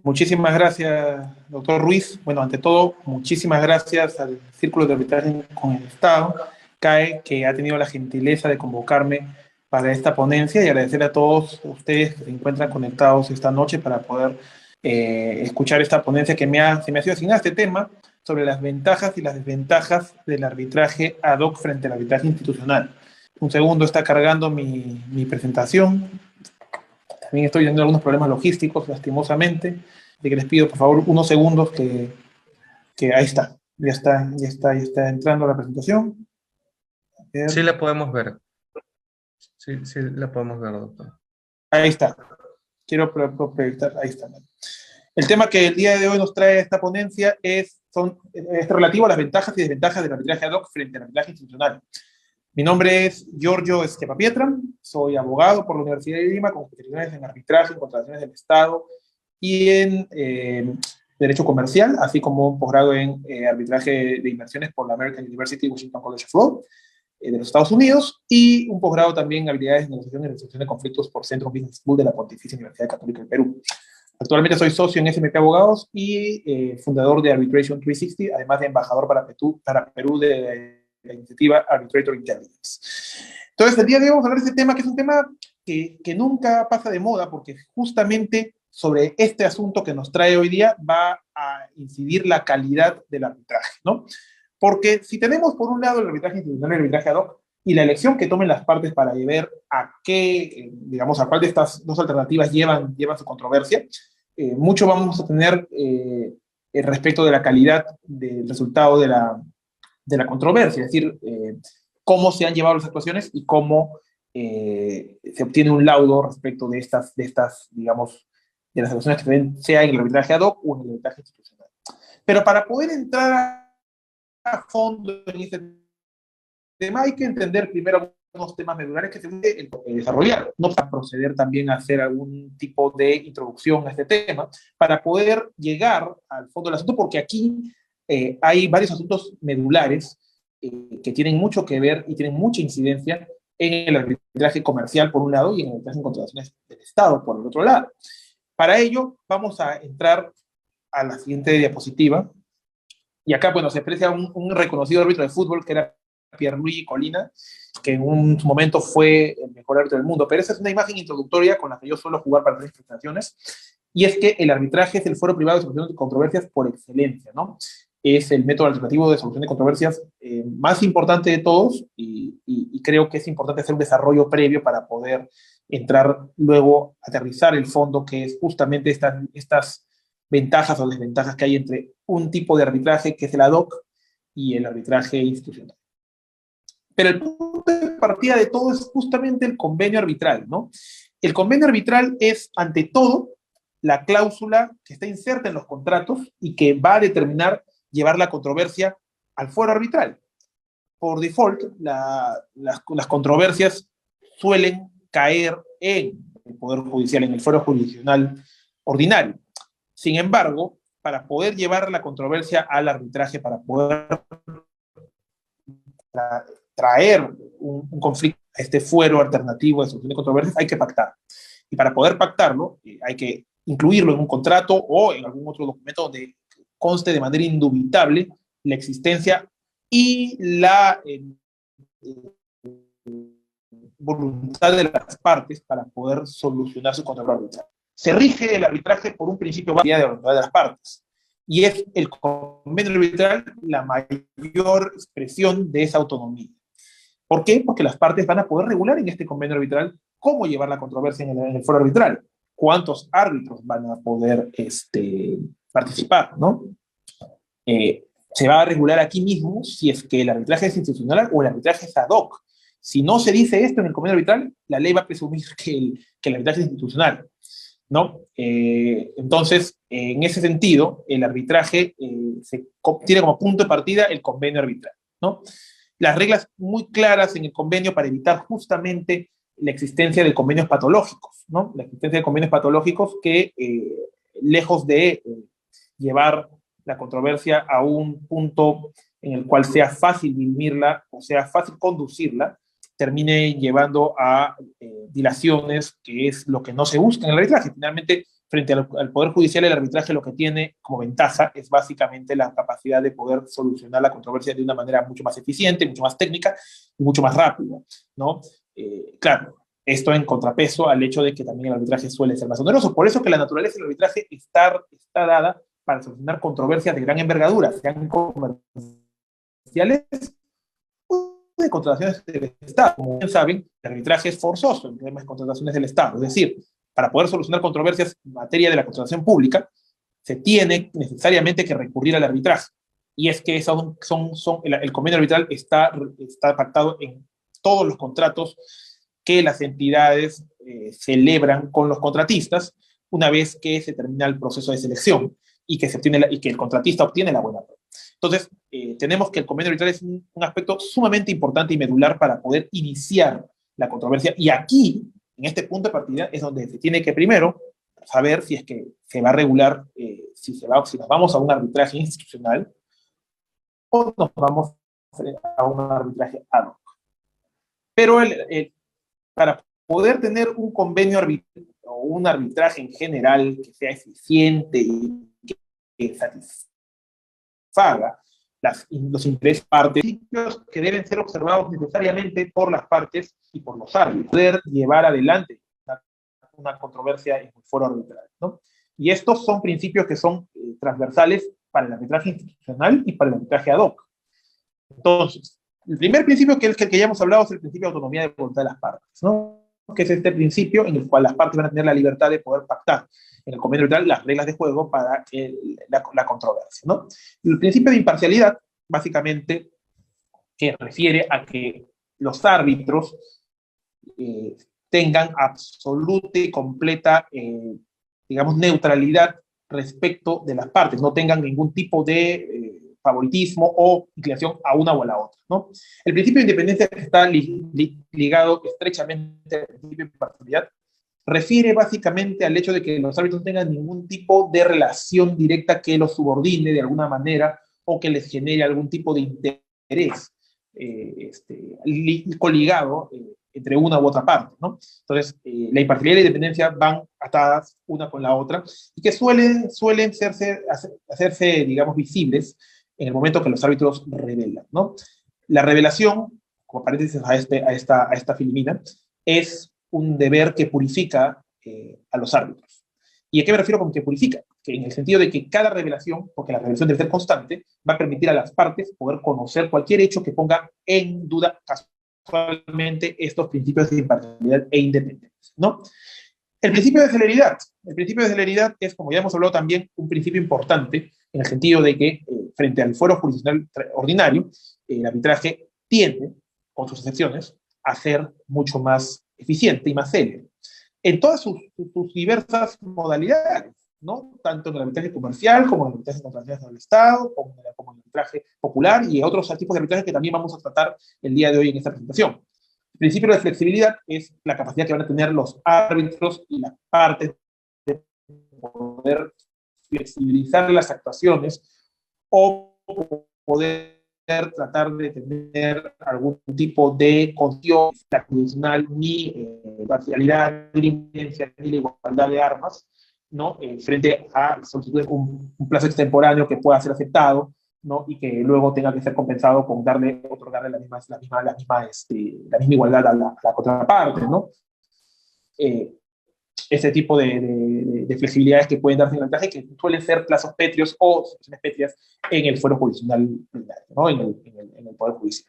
Muchísimas gracias, doctor Ruiz. Bueno, ante todo, muchísimas gracias al Círculo de Arbitraje con el Estado, CAE, que ha tenido la gentileza de convocarme para esta ponencia, y agradecer a todos ustedes que se encuentran conectados esta noche para poder escuchar esta ponencia que se me ha sido asignada, este tema sobre las ventajas y las desventajas del arbitraje ad hoc frente al arbitraje institucional. Un segundo, está cargando mi presentación. También estoy teniendo algunos problemas logísticos, lastimosamente, así que les pido, por favor, unos segundos que ahí está. Ya está entrando la presentación. Sí la podemos ver. Sí la podemos ver, doctor. Ahí está. Quiero proyectar, ahí está. El tema que el día de hoy nos trae esta ponencia es relativo a las ventajas y desventajas del arbitraje ad hoc frente al arbitraje institucional. Mi nombre es Giorgio Esquepapietra, soy abogado por la Universidad de Lima con especializaciones en arbitraje, en contrataciones del Estado y en Derecho Comercial, así como un posgrado en arbitraje de inversiones por la American University Washington College of Law de los Estados Unidos, y un posgrado también en habilidades de negociación y resolución de conflictos por Centro Business School de la Pontificia Universidad Católica del Perú. Actualmente soy socio en SMP Abogados y fundador de Arbitration 360, además de embajador para Perú de la iniciativa Arbitrator Intelligence. Entonces, el día de hoy vamos a hablar de este tema, que es un tema que nunca pasa de moda, porque justamente sobre este asunto que nos trae hoy día va a incidir la calidad del arbitraje, ¿no? Porque si tenemos por un lado el arbitraje institucional y el arbitraje ad hoc, y la elección que tomen las partes para ver a qué, digamos, a cuál de estas dos alternativas llevan su controversia, mucho vamos a tener respecto de la calidad del resultado de la controversia, es decir, cómo se han llevado las actuaciones y cómo se obtiene un laudo respecto de estas, digamos, de las actuaciones que se ven, sea en el arbitraje ad hoc o en el arbitraje institucional. Pero para poder entrar a fondo en este tema hay que entender primero unos temas medulares que se pueden desarrollar. No para proceder también a hacer algún tipo de introducción a este tema, para poder llegar al fondo del asunto, porque aquí hay varios asuntos medulares que tienen mucho que ver y tienen mucha incidencia en el arbitraje comercial, por un lado, y en el arbitraje en contrataciones del Estado, por el otro lado. Para ello, vamos a entrar a la siguiente diapositiva. Y acá, bueno, se aprecia un reconocido árbitro de fútbol que era Pierluigi Collina, que en un momento fue el mejor árbitro del mundo. Pero esa es una imagen introductoria con la que yo suelo jugar para las presentaciones. Y es que el arbitraje es el foro privado de solución de controversias por excelencia, ¿no? Es el método alternativo de solución de controversias más importante de todos, y creo que es importante hacer un desarrollo previo para poder entrar luego, aterrizar el fondo, que es justamente estas ventajas o desventajas que hay entre un tipo de arbitraje que es el ad hoc y el arbitraje institucional. Pero el punto de partida de todo es justamente el convenio arbitral, ¿no? El convenio arbitral es, ante todo, la cláusula que está inserta en los contratos y que va a determinar llevar la controversia al fuero arbitral. Por default, las controversias suelen caer en el Poder Judicial, en el fuero jurisdiccional ordinario. Sin embargo, para poder llevar la controversia al arbitraje, para poder traer un conflicto a este fuero alternativo de solución de controversias, hay que pactar. Y para poder pactarlo, hay que incluirlo en un contrato o en algún otro documento donde conste de manera indubitable la existencia y la voluntad de las partes para poder solucionar su controversia arbitral. Se rige el arbitraje por un principio básico de la voluntad de las partes, y es el convenio arbitral la mayor expresión de esa autonomía. ¿Por qué? Porque las partes van a poder regular en este convenio arbitral cómo llevar la controversia en el foro arbitral, cuántos árbitros van a poder participar, ¿no? Se va a regular aquí mismo si es que el arbitraje es institucional o el arbitraje es ad hoc. Si no se dice esto en el convenio arbitral, la ley va a presumir que el arbitraje es institucional, ¿no? Entonces, en ese sentido, el arbitraje tiene como punto de partida el convenio arbitral, ¿no? Las reglas muy claras en el convenio para evitar justamente la existencia de convenios patológicos, ¿no? La existencia de convenios patológicos que, lejos de llevar la controversia a un punto en el cual sea fácil dirimirla o sea fácil conducirla, termine llevando a dilaciones, que es lo que no se busca en el arbitraje. Finalmente, frente al Poder Judicial, el arbitraje lo que tiene como ventaja es básicamente la capacidad de poder solucionar la controversia de una manera mucho más eficiente, mucho más técnica y mucho más rápida, ¿no? Claro, esto en contrapeso al hecho de que también el arbitraje suele ser más oneroso. Por eso que la naturaleza del arbitraje está dada para solucionar controversias de gran envergadura, sean comerciales de contrataciones del Estado. Como bien saben, el arbitraje es forzoso en temas de contrataciones del Estado. Es decir, para poder solucionar controversias en materia de la contratación pública, se tiene necesariamente que recurrir al arbitraje. Y es que el convenio arbitral está pactado en todos los contratos que las entidades celebran con los contratistas una vez que se termina el proceso de selección y que el contratista obtiene la buena prueba. Entonces, tenemos que el convenio arbitral es un aspecto sumamente importante y medular para poder iniciar la controversia. Y aquí, en este punto de partida, es donde se tiene que primero saber si es que se va a regular, si nos vamos a un arbitraje institucional o nos vamos a un arbitraje ad hoc. Pero para poder tener un convenio arbitral o un arbitraje en general que sea eficiente y que satisfaga los intereses partes, que deben ser observados necesariamente por las partes y por los árbitros, poder llevar adelante una controversia en el foro arbitral, ¿no? Y estos son principios que son transversales para el arbitraje institucional y para el arbitraje ad hoc. Entonces, el primer principio, que es el que ya hemos hablado, es el principio de autonomía de voluntad de las partes, ¿no? Que es este principio en el cual las partes van a tener la libertad de poder pactar en el convenio arbitral las reglas de juego para la controversia, ¿no? El principio de imparcialidad, básicamente, que refiere a que los árbitros tengan absoluta y completa, digamos, neutralidad respecto de las partes, no tengan ningún tipo de favoritismo o inclinación a una o a la otra, ¿no? El principio de independencia, que está ligado estrechamente al principio de imparcialidad, refiere básicamente al hecho de que los árbitros no tengan ningún tipo de relación directa que los subordine de alguna manera o que les genere algún tipo de interés coligado entre una u otra parte, ¿no? Entonces, la imparcialidad y la independencia van atadas una con la otra y que suelen hacerse, digamos, visibles en el momento que los árbitros revelan, ¿no? La revelación, como paréntesis a esta filimina, es un deber que purifica a los árbitros. ¿Y a qué me refiero con que purifica? Que en el sentido de que cada revelación, porque la revelación debe ser constante, va a permitir a las partes poder conocer cualquier hecho que ponga en duda casualmente estos principios de imparcialidad e independencia, ¿no? El principio de celeridad. El principio de celeridad es, como ya hemos hablado también, un principio importante en el sentido de que frente al fuero jurisdiccional ordinario, el arbitraje tiende, con sus excepciones, a ser mucho más eficiente y más célebre en todas sus diversas modalidades, ¿no? Tanto en el arbitraje comercial, como en el arbitraje de contrataciones del Estado, como en el arbitraje popular y otros tipos de arbitraje que también vamos a tratar el día de hoy en esta presentación. El principio de flexibilidad es la capacidad que van a tener los árbitros y las partes de poder flexibilizar las actuaciones o poder tratar de tener algún tipo de condición tradicional, ni parcialidad, ni independencia, ni la igualdad de armas, ¿no? Frente a solicitudes un plazo extemporáneo que pueda ser aceptado, ¿no? Y que luego tenga que ser compensado con otorgarle la misma igualdad a la contraparte, ¿no? Ese tipo de flexibilidades que pueden darse en el arbitraje, que suelen ser plazos pétreos o situaciones pétreas en el fuero jurisdiccional, ¿no? en el Poder Judicial.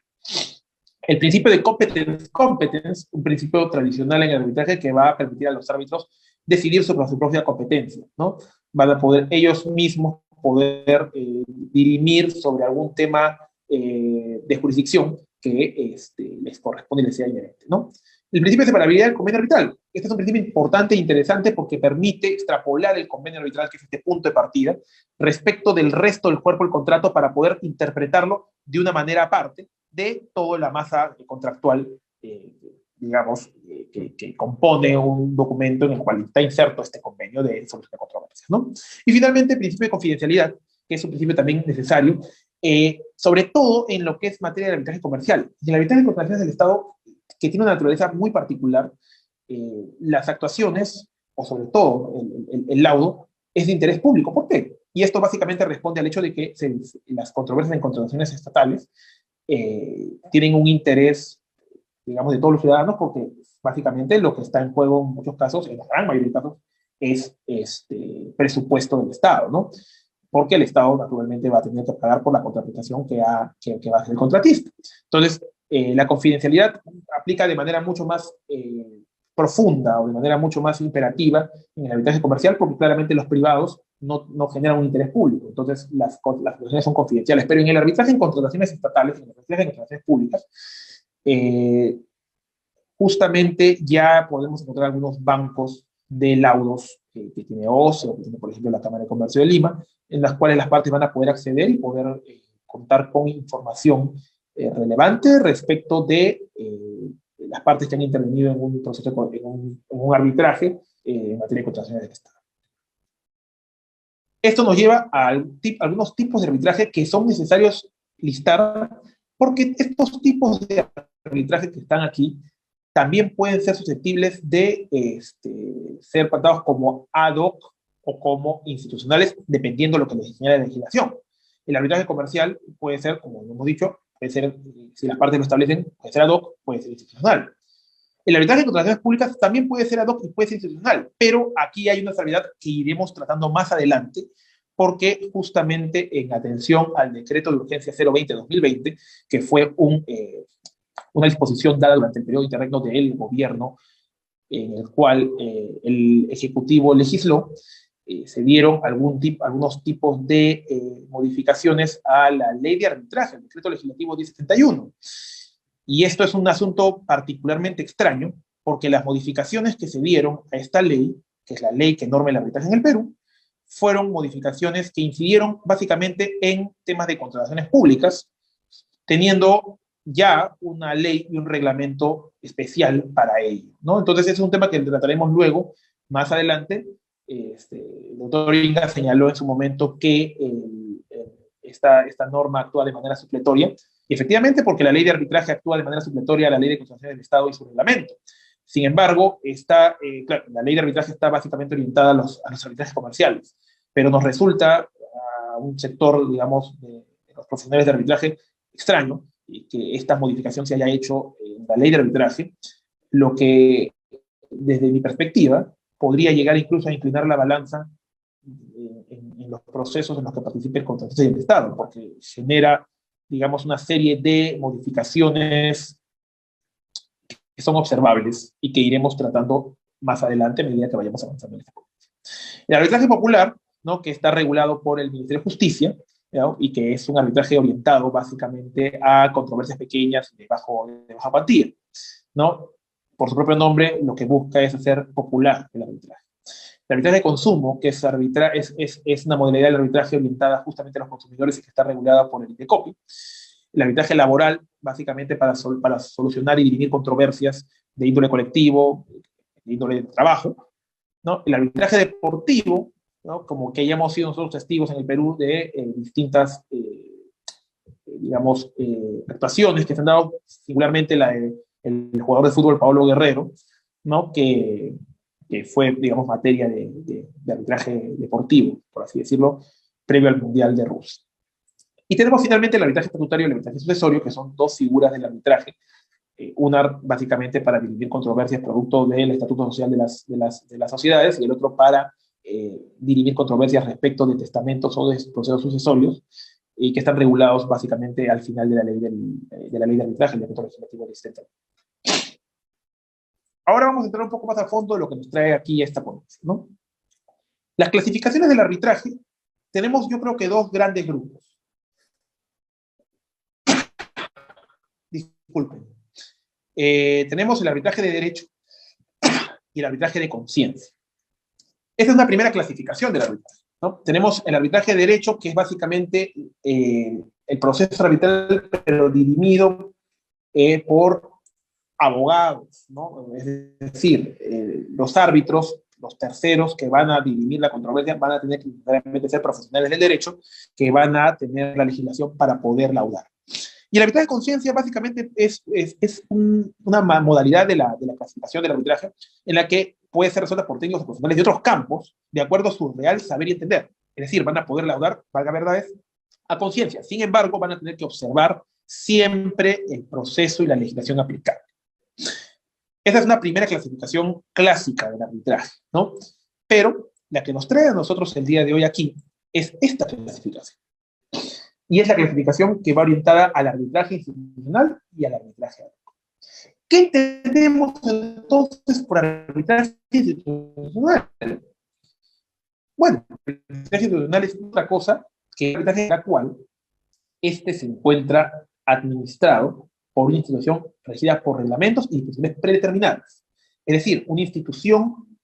El principio de competence, un principio tradicional en el arbitraje que va a permitir a los árbitros decidir sobre su propia competencia, ¿no? Van a poder ellos mismos poder dirimir sobre algún tema de jurisdicción que les corresponde y les sea inherente, ¿no? El principio de separabilidad del convenio arbitral. Este es un principio importante e interesante porque permite extrapolar el convenio arbitral, que es este punto de partida, respecto del resto del cuerpo del contrato para poder interpretarlo de una manera aparte de toda la masa contractual, digamos, que compone un documento en el cual está inserto este convenio de solución de controversias, ¿no? Y finalmente, el principio de confidencialidad, que es un principio también necesario, sobre todo en lo que es materia de arbitraje comercial. En el arbitraje de contrataciones del Estado, que tiene una naturaleza muy particular, las actuaciones o sobre todo el laudo, es de interés público. ¿Por qué? Y esto básicamente responde al hecho de que las controversias en contrataciones estatales tienen un interés, digamos, de todos los ciudadanos, porque básicamente lo que está en juego en muchos casos, en la gran mayoría de casos, es presupuesto del Estado, ¿no? Porque el Estado naturalmente va a tener que pagar por la contratación que va a hacer el contratista. Entonces, la confidencialidad aplica de manera mucho más profunda o de manera mucho más imperativa en el arbitraje comercial, porque claramente los privados no generan un interés público. Entonces, las contrataciones son confidenciales. Pero en el arbitraje en contrataciones estatales, en el arbitraje en contrataciones públicas, justamente ya podemos encontrar algunos bancos de laudos que tiene OCE, o que tiene, por ejemplo, la Cámara de Comercio de Lima, en las cuales las partes van a poder acceder y poder contar con información relevante respecto de las partes que han intervenido en un proceso, en un arbitraje en materia de contrataciones del Estado. Esto nos lleva a algunos tipos de arbitraje que son necesarios listar, porque estos tipos de arbitraje que están aquí también pueden ser susceptibles de ser tratados como ad hoc o como institucionales, dependiendo de lo que les señala la legislación. El arbitraje comercial puede ser, como hemos dicho, puede ser, si las partes lo establecen, puede ser ad hoc, puede ser institucional. El arbitraje de contrataciones públicas también puede ser ad hoc y puede ser institucional, pero aquí hay una salvedad que iremos tratando más adelante, porque justamente en atención al decreto de urgencia 020-2020, que fue una disposición dada durante el periodo interregno del gobierno, en el cual el Ejecutivo legisló, se dieron algunos tipos de modificaciones a la ley de arbitraje, el decreto legislativo 1071. Y esto es un asunto particularmente extraño, porque las modificaciones que se dieron a esta ley, que es la ley que norma el arbitraje en el Perú, fueron modificaciones que incidieron básicamente en temas de contrataciones públicas, teniendo ya una ley y un reglamento especial para ello, ¿no? Entonces es un tema que trataremos luego, más adelante. El doctor Inga señaló en su momento que esta norma actúa de manera supletoria, y efectivamente porque la ley de arbitraje actúa de manera supletoria a la ley de contrataciones del Estado y su reglamento. Sin embargo, claro, la ley de arbitraje está básicamente orientada a los arbitrajes comerciales, pero nos resulta a un sector, digamos, de los profesionales de arbitraje extraño que esta modificación se haya hecho en la ley de arbitraje, lo que, desde mi perspectiva, podría llegar incluso a inclinar la balanza en los procesos en los que participe el contratista del Estado, porque genera, digamos, una serie de modificaciones que son observables y que iremos tratando más adelante a medida que vayamos avanzando en esta ponencia. El arbitraje popular, ¿no?, que está regulado por el Ministerio de Justicia, ¿no?, y que es un arbitraje orientado básicamente a controversias pequeñas de baja cuantía, ¿no? Por su propio nombre, lo que busca es hacer popular el arbitraje. El arbitraje de consumo, que es una modalidad del arbitraje orientada justamente a los consumidores y que está regulada por el INDECOPI. El arbitraje laboral, básicamente para solucionar y dirimir controversias de índole colectivo, de índole de trabajo, ¿no? El arbitraje deportivo, ¿no?, como que ya hemos sido nosotros testigos en el Perú de distintas, digamos, actuaciones que se han dado, singularmente el jugador de fútbol Paolo Guerrero, ¿no?, que fue, digamos, materia de arbitraje deportivo, por así decirlo, previo al Mundial de Rusia. Y tenemos finalmente el arbitraje estatutario y el arbitraje sucesorio, que son dos figuras del arbitraje, una básicamente para dirimir controversias producto del estatuto social de las sociedades, y el otro para dirimir controversias respecto de testamentos o de procesos sucesorios, y que están regulados básicamente al final de la ley de arbitraje, el decreto legislativo del 70. Ahora vamos a entrar un poco más a fondo de lo que nos trae aquí esta ponencia, ¿no? Las clasificaciones del arbitraje, tenemos, yo creo que, dos grandes grupos. Disculpen. Tenemos el arbitraje de derecho y el arbitraje de conciencia. Esta es una primera clasificación del arbitraje, ¿no? Tenemos el arbitraje de derecho, que es básicamente el proceso arbitral, pero dirimido por abogados, ¿no? Es decir, los árbitros, los terceros que van a dirimir la controversia, van a tener que realmente ser profesionales del derecho, que van a tener la legislación para poder laudar. Y el arbitraje de conciencia básicamente es una modalidad de la clasificación del arbitraje, en la que puede ser resuelta por técnicos profesionales de otros campos, de acuerdo a su real saber y entender. Es decir, van a poder laudar, valga verdades, a conciencia. Sin embargo, van a tener que observar siempre el proceso y la legislación aplicable. Esa es una primera clasificación clásica del arbitraje, ¿no? Pero la que nos trae a nosotros el día de hoy aquí es esta clasificación. Y es la clasificación que va orientada al arbitraje institucional y al arbitraje ad hoc. ¿Qué entendemos entonces por arbitraje institucional? Bueno, el arbitraje institucional es otra cosa que el arbitraje en la cual este se encuentra administrado por una institución regida por reglamentos y instituciones predeterminadas. Es decir, una institución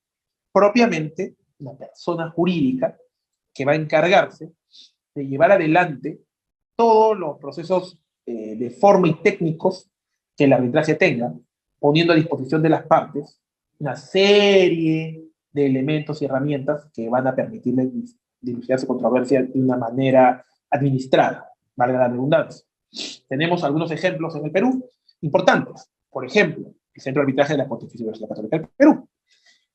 propiamente, una persona jurídica que va a encargarse de llevar adelante todos los procesos de forma y técnicos que el arbitraje tenga, poniendo a disposición de las partes una serie de elementos y herramientas que van a permitirles dilucidar su controversia de una manera administrada, valga la redundancia. Tenemos algunos ejemplos en el Perú importantes. Por ejemplo, el Centro de Arbitraje de la Pontificia Universidad Católica del Perú,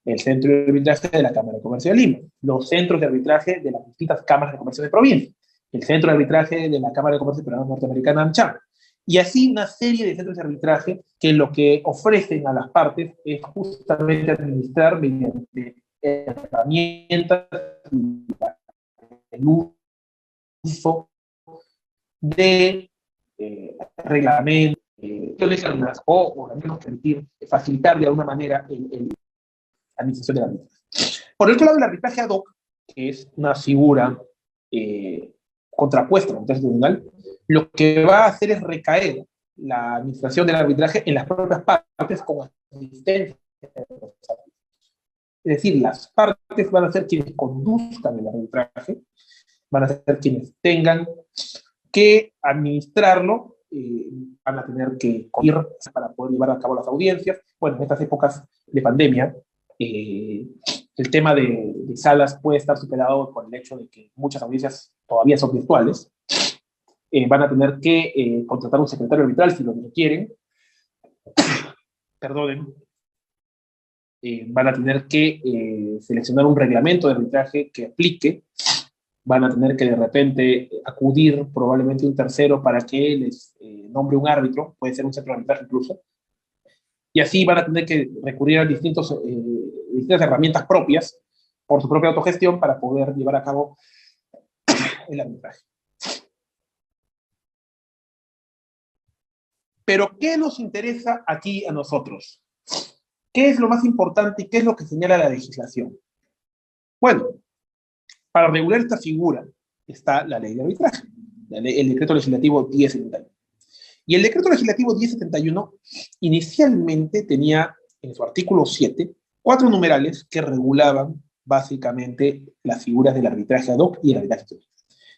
el Centro de Arbitraje de la Cámara de Comercio de Lima, los centros de arbitraje de las distintas cámaras de comercio de provincia, el Centro de Arbitraje de la Cámara de Comercio Peruana Norteamericana, AmCham, y así una serie de centros de arbitraje que lo que ofrecen a las partes es justamente administrar mediante herramientas, el uso de reglamentos, o al menos permitir, facilitar de alguna manera la administración del arbitraje. Por otro lado, el arbitraje ad hoc, que es una figura contrapuesta al arbitraje tribunal, lo que va a hacer es recaer la administración del arbitraje en las propias partes con asistencia de los árbitros. Es decir, las partes van a ser quienes conduzcan el arbitraje, van a ser quienes tengan que administrarlo, van a tener que ir para poder llevar a cabo las audiencias. Bueno, en estas épocas de pandemia, el tema de salas puede estar superado por el hecho de que muchas audiencias todavía son virtuales. Van a tener que contratar un secretario arbitral si lo requieren. Perdonen. Van a tener que seleccionar un reglamento de arbitraje que aplique. Van a tener que de repente acudir probablemente un tercero para que les nombre un árbitro, puede ser un centro de arbitraje incluso. Y así van a tener que recurrir a distintas herramientas propias por su propia autogestión para poder llevar a cabo el arbitraje. Pero, ¿qué nos interesa aquí a nosotros? ¿Qué es lo más importante y qué es lo que señala la legislación? Bueno, para regular esta figura está la ley de arbitraje, el decreto legislativo 1071. Y el decreto legislativo 1071 inicialmente tenía en su artículo 7 4 numerales que regulaban básicamente las figuras del arbitraje ad hoc y el arbitraje institucional.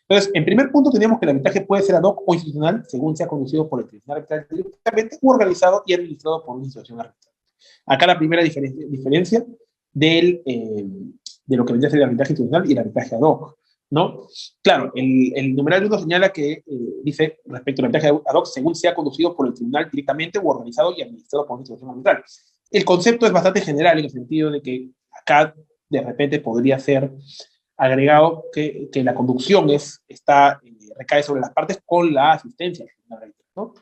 Entonces, en primer punto teníamos que el arbitraje puede ser ad hoc o institucional según sea conducido por el tribunal arbitral directamente o organizado y administrado por una institución arbitral. Acá la primera diferencia de lo que vendría a ser el arbitraje institucional y el arbitraje ad hoc, ¿no? Claro, el numeral 1 señala que dice respecto al arbitraje ad hoc según sea conducido por el tribunal directamente o organizado y administrado por una institución arbitral. El concepto es bastante general en el sentido de que acá de repente podría ser agregado que la conducción recae sobre las partes con la asistencia del tribunal arbitral, ¿no?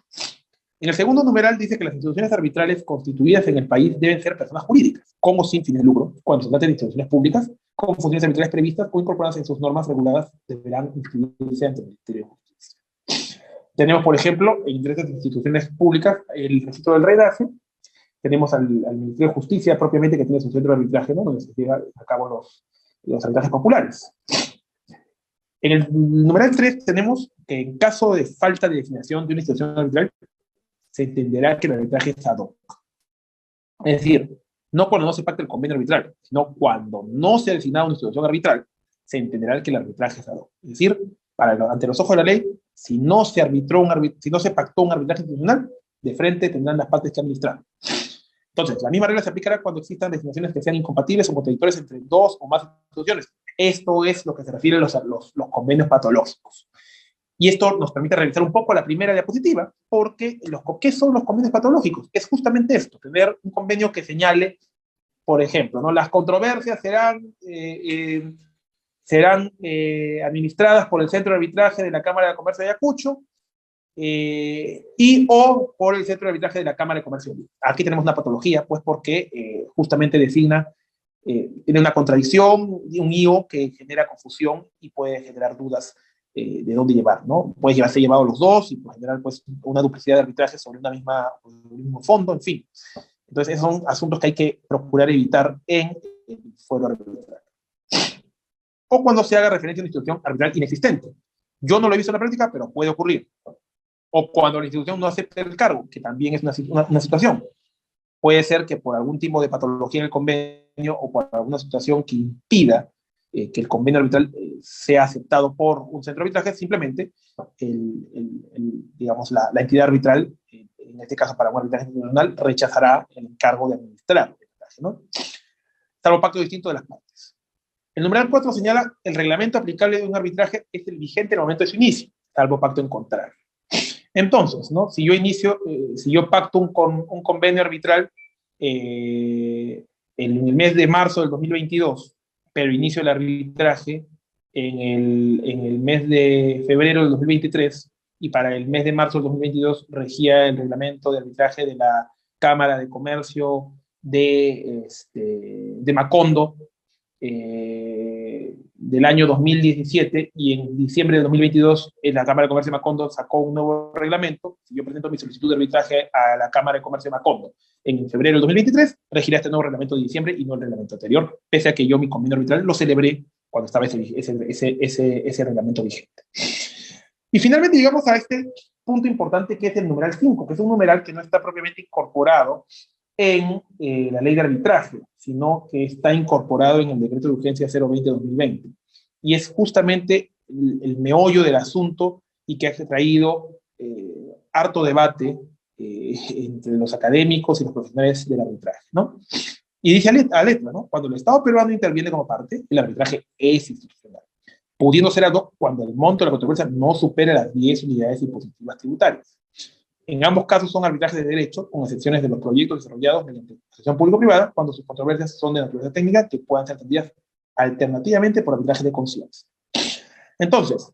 En el segundo numeral dice que las instituciones arbitrales constituidas en el país deben ser personas jurídicas, con o sin fines de lucro, cuando se trate de instituciones públicas, con funciones arbitrales previstas o incorporadas en sus normas reguladas, deberán inscribirse ante el Ministerio de Justicia. Tenemos, por ejemplo, en diversas instituciones públicas, el registro del REDACE, tenemos al Ministerio de Justicia propiamente, que tiene su centro de arbitraje, ¿no?, donde se llevan a cabo los arbitrajes populares. En el numeral 3 tenemos que en caso de falta de designación de una institución arbitral, se entenderá que el arbitraje es ad hoc. Es decir, no cuando no se pacta el convenio arbitral, sino cuando no se ha designado una institución arbitral, se entenderá que el arbitraje es ad hoc. Es decir, ante los ojos de la ley, si no se pactó un arbitraje institucional, de frente tendrán las partes que administrar. Entonces, la misma regla se aplicará cuando existan designaciones que sean incompatibles o contradictorias entre dos o más instituciones. Esto es lo que se refiere a los convenios patológicos. Y esto nos permite revisar un poco la primera diapositiva, porque ¿qué son los convenios patológicos? Es justamente esto, tener un convenio que señale por ejemplo, ¿no? Las controversias serán administradas por el Centro de Arbitraje de la Cámara de Comercio de Ayacucho y o por el Centro de Arbitraje de la Cámara de Comercio. Aquí tenemos una patología, pues porque justamente designa, tiene una contradicción, un IO que genera confusión y puede generar dudas de dónde llevar, ¿no? Puede ser llevado los dos y puede generar pues, una duplicidad de arbitraje sobre un mismo fondo, en fin. Entonces, esos son asuntos que hay que procurar evitar en el fuero arbitral. O cuando se haga referencia a una institución arbitral inexistente. Yo no lo he visto en la práctica, pero puede ocurrir. O cuando la institución no acepte el cargo, que también es una situación. Puede ser que por algún tipo de patología en el convenio o por alguna situación que impida que el convenio arbitral sea aceptado por un centro de arbitraje, simplemente digamos, la entidad arbitral, en este caso para un arbitraje internacional, rechazará el encargo de administrar el arbitraje, ¿no? Salvo pacto distinto de las partes. El numeral 4 señala el reglamento aplicable de un arbitraje es el vigente en el momento de su inicio, salvo pacto en contrario. Entonces, ¿no? Si yo pacto un convenio arbitral en el mes de marzo del 2022, pero inicio el arbitraje en el mes de febrero del 2023, y para el mes de marzo del 2022 regía el reglamento de arbitraje de la Cámara de Comercio de Macondo, del año 2017, y en diciembre de 2022 la Cámara de Comercio de Macondo sacó un nuevo reglamento. Si yo presento mi solicitud de arbitraje a la Cámara de Comercio de Macondo en febrero del 2023, regirá este nuevo reglamento de diciembre y no el reglamento anterior, pese a que yo mi convenio arbitral lo celebré cuando estaba ese reglamento vigente. Y finalmente llegamos a este punto importante, que es el numeral 5, que es un numeral que no está propiamente incorporado en la ley de arbitraje, sino que está incorporado en el decreto de urgencia 020-2020. Y es justamente el meollo del asunto y que ha traído harto debate entre los académicos y los profesionales del arbitraje, ¿no? Y dice a letra, ¿no? Cuando el Estado peruano interviene como parte, el arbitraje es institucional, pudiendo ser ad hoc cuando el monto de la controversia no supera las 10 unidades impositivas tributarias. En ambos casos son arbitrajes de derecho, con excepciones de los proyectos desarrollados mediante asociación público-privada, cuando sus controversias son de naturaleza técnica que puedan ser atendidas alternativamente por arbitraje de conciencia. Entonces,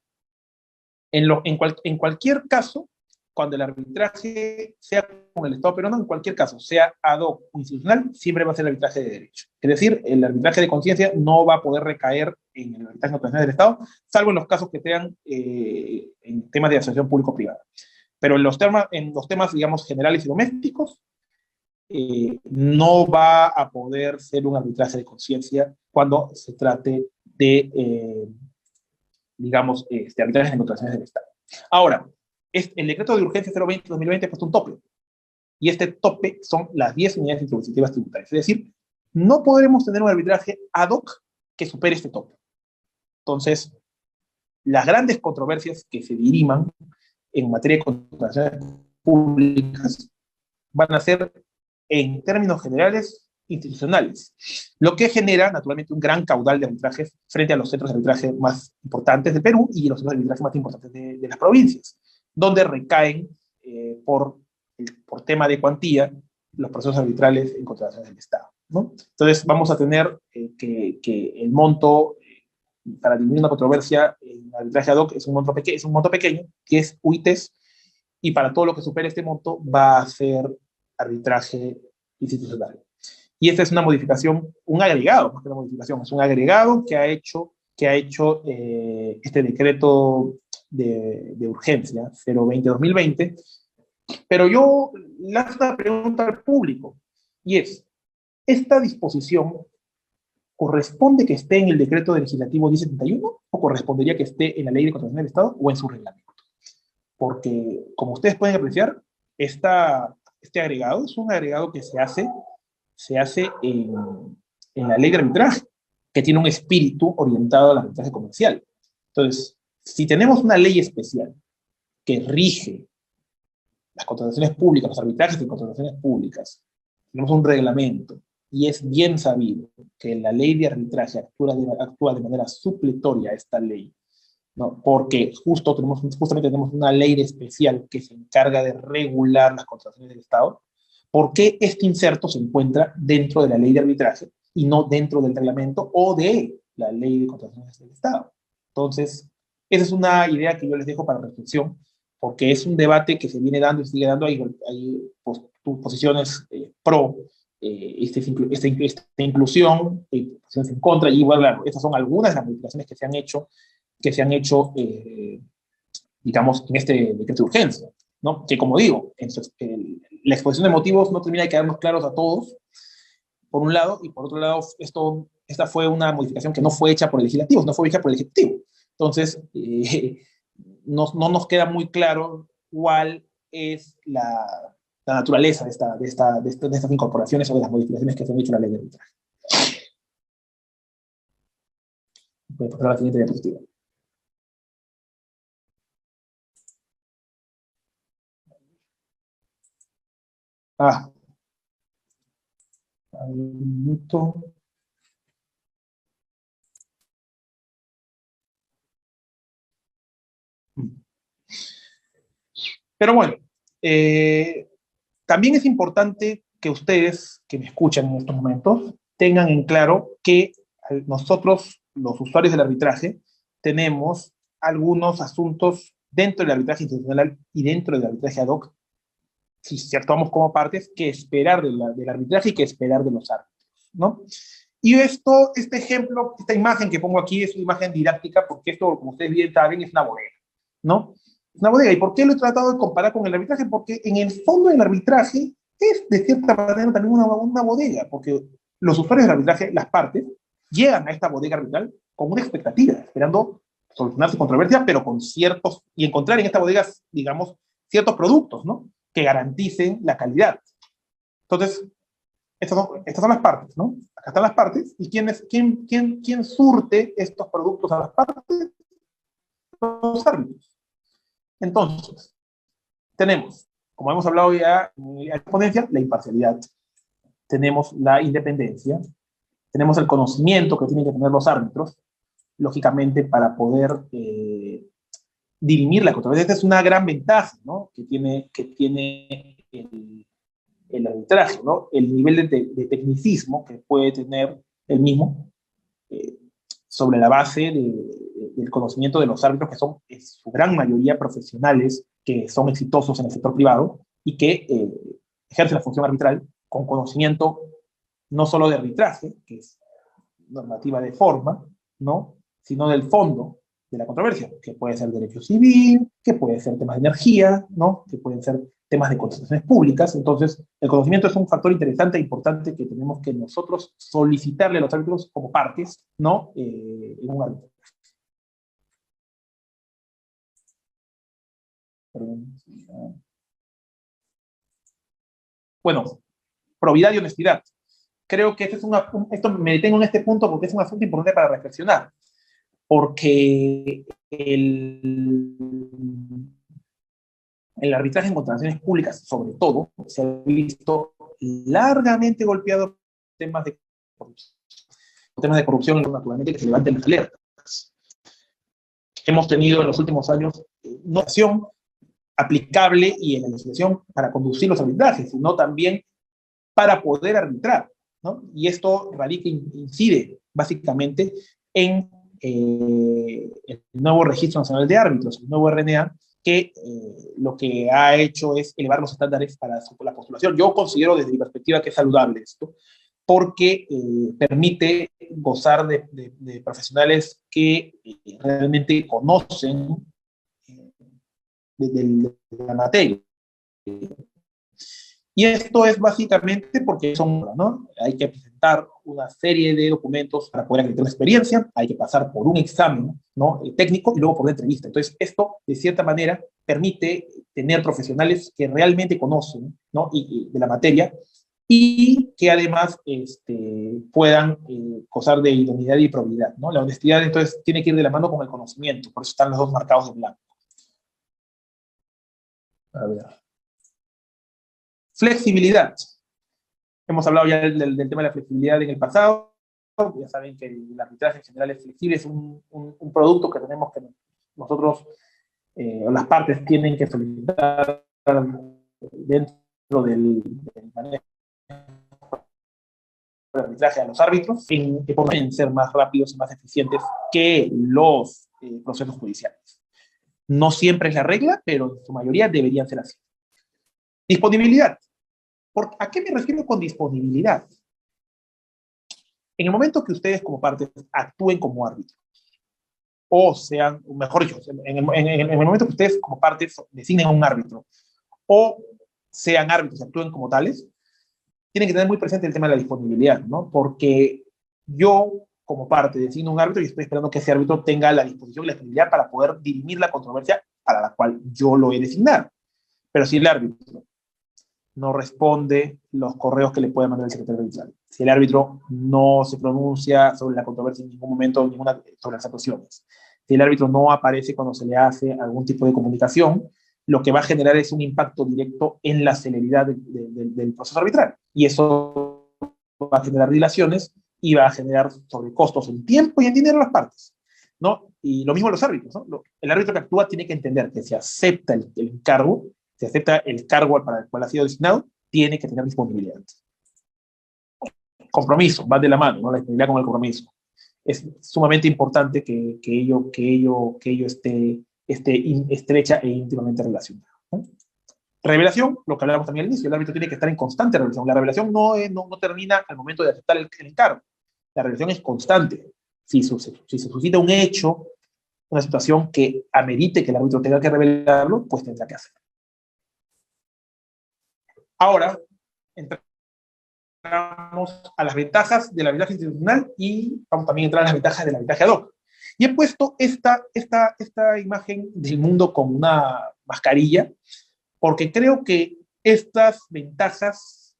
en cualquier caso, cuando el arbitraje sea con el Estado peruano, en cualquier caso, sea ad hoc o institucional, siempre va a ser arbitraje de derecho. Es decir, el arbitraje de conciencia no va a poder recaer en el arbitraje operacional del Estado, salvo en los casos que sean en temas de asociación público-privada. Pero en los temas, digamos, generales y domésticos, no va a poder ser un arbitraje de conciencia cuando se trate de, digamos, arbitrajes en contrataciones del Estado. Ahora, el decreto de urgencia 020-2020 ha puesto un tope, y este tope son las 10 unidades impositivas tributarias. Es decir, no podremos tener un arbitraje ad hoc que supere este tope. Entonces, las grandes controversias que se diriman en materia de contrataciones públicas van a ser, en términos generales, institucionales, lo que genera naturalmente un gran caudal de arbitrajes frente a los centros de arbitraje más importantes de Perú y los centros de arbitraje más importantes de las provincias, donde recaen por tema de cuantía los procesos arbitrales en contrataciones del Estado, ¿no? Entonces vamos a tener que el monto para dirimir una controversia en arbitraje ad hoc es un monto pequeño, que es UITES, y para todo lo que supere este monto va a ser arbitraje institucional. Y esta es una modificación, un agregado, más que una modificación, es un agregado que ha hecho este decreto de urgencia 020-2020. Pero yo lanzo una pregunta al público, y es, ¿esta disposición corresponde que esté en el decreto legislativo 1071 o correspondería que esté en la ley de contratación del Estado o en su reglamento? Porque, como ustedes pueden apreciar, este agregado es un agregado que se hace en la ley de arbitraje, que tiene un espíritu orientado al arbitraje comercial. Entonces, si tenemos una ley especial que rige las contrataciones públicas, los arbitrajes de contrataciones públicas, tenemos un reglamento, y es bien sabido que la ley de arbitraje actúa de manera supletoria a esta ley, ¿no? Porque justamente tenemos una ley especial que se encarga de regular las contrataciones del Estado. por qué este inserto se encuentra dentro de la ley de arbitraje y no dentro del reglamento o de la ley de contrataciones del Estado. Entonces, esa es una idea que yo les dejo para reflexión, porque es un debate que se viene dando y sigue dando. Hay posiciones pro esta inclusión, posiciones en contra, y bueno, estas son algunas de las modificaciones que se han hecho digamos, en este decreto de urgencia, ¿no? Que como digo, la exposición de motivos no termina de quedarnos claros a todos, por un lado, y por otro lado, esta fue una modificación que no fue hecha por el legislativo, no fue hecha por el ejecutivo. Entonces, no nos queda muy claro cuál es la naturaleza de estas incorporaciones o de las modificaciones que se han hecho en la ley de arbitraje. Voy a pasar a la siguiente diapositiva. Un minuto. Pero bueno, también es importante que ustedes, que me escuchan en estos momentos, tengan en claro que nosotros, los usuarios del arbitraje, tenemos algunos asuntos dentro del arbitraje institucional y dentro del arbitraje ad hoc, si actuamos como partes, que esperar del arbitraje y que esperar de los árbitros, ¿no? Y este ejemplo, esta imagen que pongo aquí es una imagen didáctica, porque esto, como ustedes bien saben, es una bodega, ¿no? Es una bodega. ¿Y por qué lo he tratado de comparar con el arbitraje? Porque en el fondo el arbitraje es, de cierta manera, también una bodega, porque los usuarios del arbitraje, las partes, llegan a esta bodega arbitral con una expectativa, esperando solucionar su controversia, pero con ciertos, y encontrar en esta bodega, digamos, ciertos productos, ¿no? Que garanticen la calidad. Entonces, estas son las partes, ¿no? Acá están las partes. ¿Y quién surte estos productos a las partes? Los árbitros. Entonces, tenemos, como hemos hablado ya en la ponencia, la imparcialidad. Tenemos la independencia. Tenemos el conocimiento que tienen que tener los árbitros, lógicamente, para poder dirimir la controversia. Esta es una gran ventaja, ¿no? que tiene el arbitraje, ¿no? El nivel de tecnicismo que puede tener el mismo sobre la base del conocimiento de los árbitros, que son en su gran mayoría profesionales que son exitosos en el sector privado y que ejercen la función arbitral con conocimiento no solo de arbitraje, que es normativa de forma, ¿no? Sino del fondo de la controversia, que puede ser derecho civil, que puede ser temas de energía, ¿no? Que pueden ser temas de contrataciones públicas. Entonces, el conocimiento es un factor interesante e importante que tenemos que nosotros solicitarle a los árbitros como partes, ¿no? En un árbitro. Bueno, probidad y honestidad. Creo que esto me detengo en este punto porque es un asunto importante para reflexionar. Porque el arbitraje en contrataciones públicas, sobre todo, se ha visto largamente golpeado por temas de corrupción, naturalmente, que se levanten las alertas. Hemos tenido en los últimos años no acción aplicable y en la legislación para conducir los arbitrajes, sino también para poder arbitrar, ¿no? Y esto incide básicamente en el nuevo Registro Nacional de Árbitros, el nuevo RNA, que lo que ha hecho es elevar los estándares para la postulación. Yo considero desde mi perspectiva que es saludable esto, porque permite gozar de profesionales que realmente conocen de la materia. Y esto es básicamente porque ¿no? Hay que presentar una serie de documentos para poder acreditar la experiencia, hay que pasar por un examen, ¿no? técnico y luego por una entrevista. Entonces, esto, de cierta manera, permite tener profesionales que realmente conocen, ¿no? y de la materia y que además puedan gozar de idoneidad y probidad, ¿no? La honestidad, entonces, tiene que ir de la mano con el conocimiento, por eso están los dos marcados de blanco. A ver. Flexibilidad. Hemos hablado ya del tema de la flexibilidad en el pasado. Ya saben que el arbitraje en general es flexible, es un producto que tenemos que nosotros, las partes tienen que solicitar dentro del manejo de arbitraje a los árbitros que pueden ser más rápidos y más eficientes que los procesos judiciales. No siempre es la regla, pero en su mayoría deberían ser así. Disponibilidad. ¿A qué me refiero con disponibilidad? En el momento que ustedes como partes actúen como árbitros, o sean, mejor dicho, en el momento que ustedes como partes designen a un árbitro, o sean árbitros y actúen como tales, tienen que tener muy presente el tema de la disponibilidad, ¿no? Porque yo, como parte, designo un árbitro y estoy esperando que ese árbitro tenga la disposición y la disponibilidad para poder dirimir la controversia para la cual yo lo he designado. Pero si el árbitro no responde los correos que le puede mandar el secretario arbitral, si el árbitro no se pronuncia sobre la controversia en ningún momento, sobre las actuaciones, si el árbitro no aparece cuando se le hace algún tipo de comunicación, lo que va a generar es un impacto directo en la celeridad del proceso arbitral. Y eso va a generar dilaciones y va a generar sobrecostos en tiempo y en dinero a las partes, ¿no? Y lo mismo los árbitros, ¿no? El árbitro que actúa tiene que entender que si acepta el encargo, si acepta el cargo para el cual ha sido designado, tiene que tener disponibilidad. Compromiso, va de la mano, ¿no? La disponibilidad con el compromiso. Es sumamente importante que ello esté estrecha e íntimamente relacionado, ¿no? Revelación, lo que hablábamos también al inicio, el árbitro tiene que estar en constante revelación. La revelación no termina al momento de aceptar el encargo. La revelación es constante. Si se suscita un hecho, una situación que amerite que el árbitro tenga que revelarlo, pues tendrá que hacerlo. Ahora, entramos a las ventajas del arbitraje institucional y vamos también a entrar a las ventajas del arbitraje ad hoc. Y he puesto esta imagen del mundo con una mascarilla, porque creo que estas ventajas,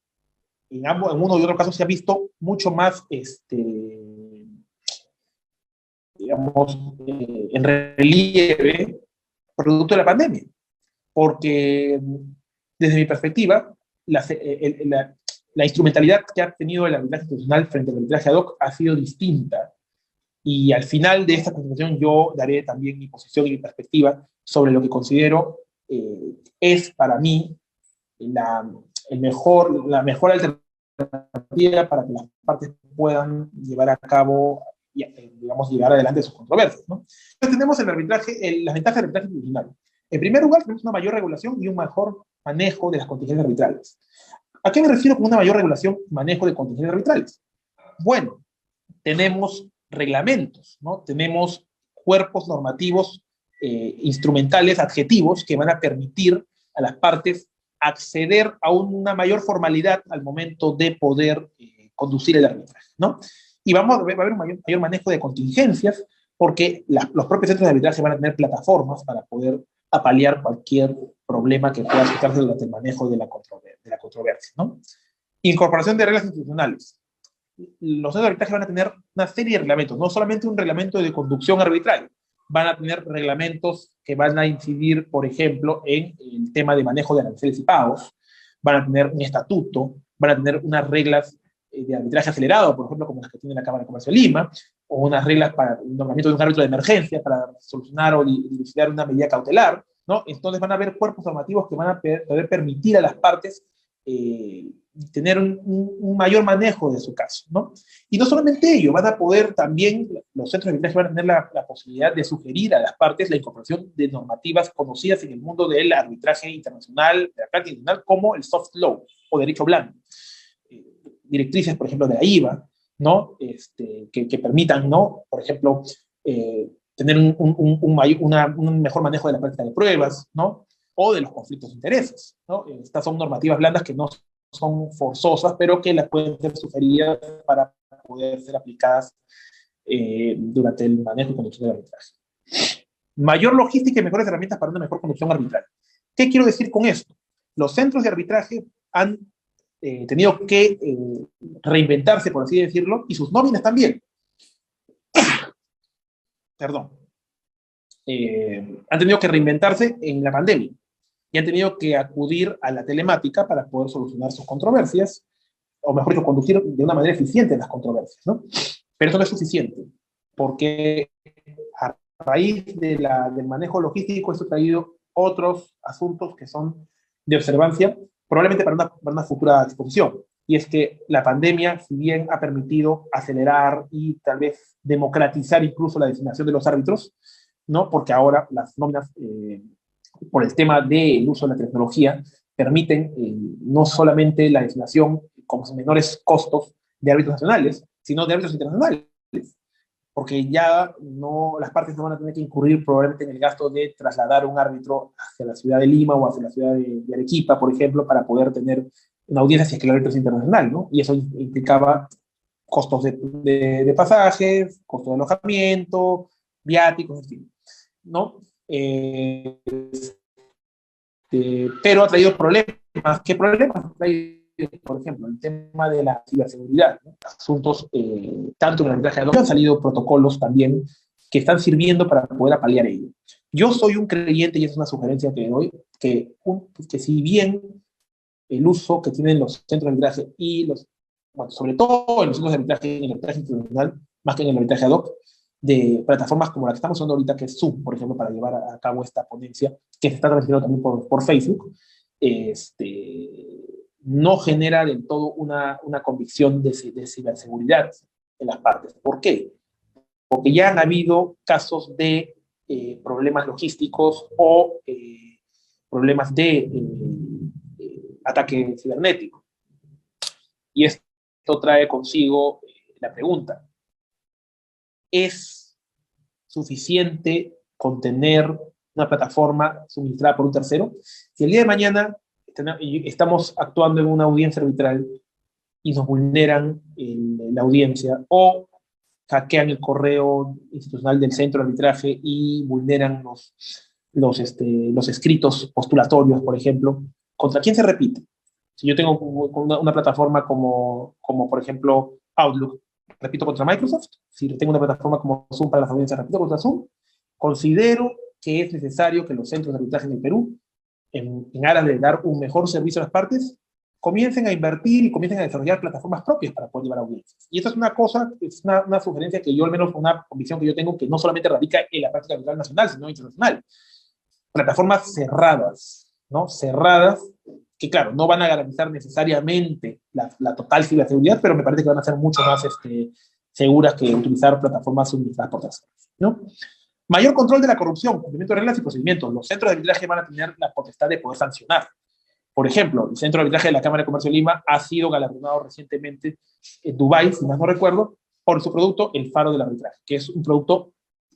en uno y otro caso, se ha visto mucho más, digamos, en relieve, producto de la pandemia. Porque, desde mi perspectiva, la instrumentalidad que ha tenido el arbitraje institucional frente al arbitraje ad hoc ha sido distinta. Y al final de esta presentación yo daré también mi posición y mi perspectiva sobre lo que considero es para mí la mejor alternativa para que las partes puedan llevar a cabo, digamos, llevar adelante sus controversias, ¿no? Entonces tenemos el arbitraje, las ventajas del arbitraje institucional. En primer lugar, tenemos una mayor regulación y un mejor manejo de las contingencias arbitrales. ¿A qué me refiero con una mayor regulación y manejo de contingencias arbitrales? Bueno, tenemos reglamentos, ¿no? Tenemos cuerpos normativos, instrumentales, adjetivos, que van a permitir a las partes acceder a una mayor formalidad al momento de poder conducir el arbitraje, ¿no? Y va a haber un mayor manejo de contingencias, porque los propios centros de arbitraje van a tener plataformas para poder apalear cualquier problema que pueda suscitarse durante el manejo de la controversia, ¿no? Incorporación de reglas institucionales. Los centros de arbitraje van a tener una serie de reglamentos, no solamente un reglamento de conducción arbitral, van a tener reglamentos que van a incidir, por ejemplo, en el tema de manejo de aranceles y pagos, van a tener un estatuto, van a tener unas reglas de arbitraje acelerado, por ejemplo, como las que tiene la Cámara de Comercio de Lima, o unas reglas para el nombramiento de un árbitro de emergencia para solucionar o dilucidar una medida cautelar, ¿no? Entonces van a haber cuerpos normativos que van a poder permitir a las partes tener un mayor manejo de su caso, ¿no? Y no solamente ello, van a poder también, los centros de arbitraje van a tener la posibilidad de sugerir a las partes la incorporación de normativas conocidas en el mundo del arbitraje internacional, de la práctica internacional, como el soft law o derecho blando. Directrices, por ejemplo, de la IVA, ¿no? Que permitan, ¿no? Por ejemplo, tener un mejor manejo de la práctica de pruebas, ¿no? O de los conflictos de intereses, ¿no? Estas son normativas blandas que no son forzosas, pero que las pueden ser sugeridas para poder ser aplicadas durante el manejo y conducción del arbitraje. Mayor logística y mejores herramientas para una mejor conducción arbitral. ¿Qué quiero decir con esto? Los centros de arbitraje han tenido que reinventarse, por así decirlo, y sus nóminas también. Perdón. Han tenido que reinventarse en la pandemia y han tenido que acudir a la telemática para poder solucionar sus controversias, o mejor dicho, conducir de una manera eficiente las controversias, ¿no? Pero eso no es suficiente, porque a raíz del manejo logístico, esto ha traído otros asuntos que son de observancia probablemente para una futura exposición. Y es que la pandemia, si bien ha permitido acelerar y tal vez democratizar incluso la designación de los árbitros, ¿no? Porque ahora las nóminas, por el tema del uso de la tecnología, permiten no solamente la designación con menores costos de árbitros nacionales, sino de árbitros internacionales, porque ya no, las partes no van a tener que incurrir probablemente en el gasto de trasladar un árbitro hacia la ciudad de Lima o hacia la ciudad de Arequipa, por ejemplo, para poder tener una audiencia si es que el árbitro es internacional, ¿no? Y eso implicaba costos de pasajes, costos de alojamiento, viáticos, en fin, ¿no? Pero ha traído problemas. ¿Qué problemas ha traído? Por ejemplo, el tema de la ciberseguridad, ¿no? Asuntos, tanto en el arbitraje ad hoc, han salido protocolos también que están sirviendo para poder apalear ello. Yo soy un creyente, y es una sugerencia que doy, que si bien el uso que tienen los centros de arbitraje y bueno, sobre todo en los centros de arbitraje, en el arbitraje institucional, más que en el arbitraje ad hoc, de plataformas como la que estamos usando ahorita, que es Zoom, por ejemplo, para llevar a cabo esta ponencia, que se está transmitiendo también por Facebook, no genera del todo una convicción de ciberseguridad en las partes. ¿Por qué? Porque ya han habido casos de problemas logísticos o problemas de ataque cibernético. Y esto trae consigo la pregunta: ¿es suficiente contener una plataforma suministrada por un tercero? Si el día de mañana estamos actuando en una audiencia arbitral y nos vulneran la audiencia, o hackean el correo institucional del centro de arbitraje y vulneran los escritos postulatorios, por ejemplo, ¿contra quién se repite? Si yo tengo una plataforma como por ejemplo Outlook, repito contra Microsoft. Si tengo una plataforma como Zoom para las audiencias, repito contra Zoom. Considero que es necesario que los centros de arbitraje en el Perú, en aras de dar un mejor servicio a las partes, comiencen a invertir y comiencen a desarrollar plataformas propias para poder llevar audiencias. Y esto es una cosa, es una sugerencia que yo, al menos una convicción que yo tengo, que no solamente radica en la práctica arbitral nacional, sino internacional. Plataformas cerradas, ¿no? Cerradas, que claro, no van a garantizar necesariamente la total ciberseguridad, pero me parece que van a ser mucho más seguras que utilizar plataformas suministradas por terceros, ¿no? Mayor control de la corrupción, cumplimiento de reglas y procedimientos. Los centros de arbitraje van a tener la potestad de poder sancionar. Por ejemplo, el Centro de Arbitraje de la Cámara de Comercio de Lima ha sido galardonado recientemente en Dubái, si más no recuerdo, por su producto, el Faro del Arbitraje, que es un producto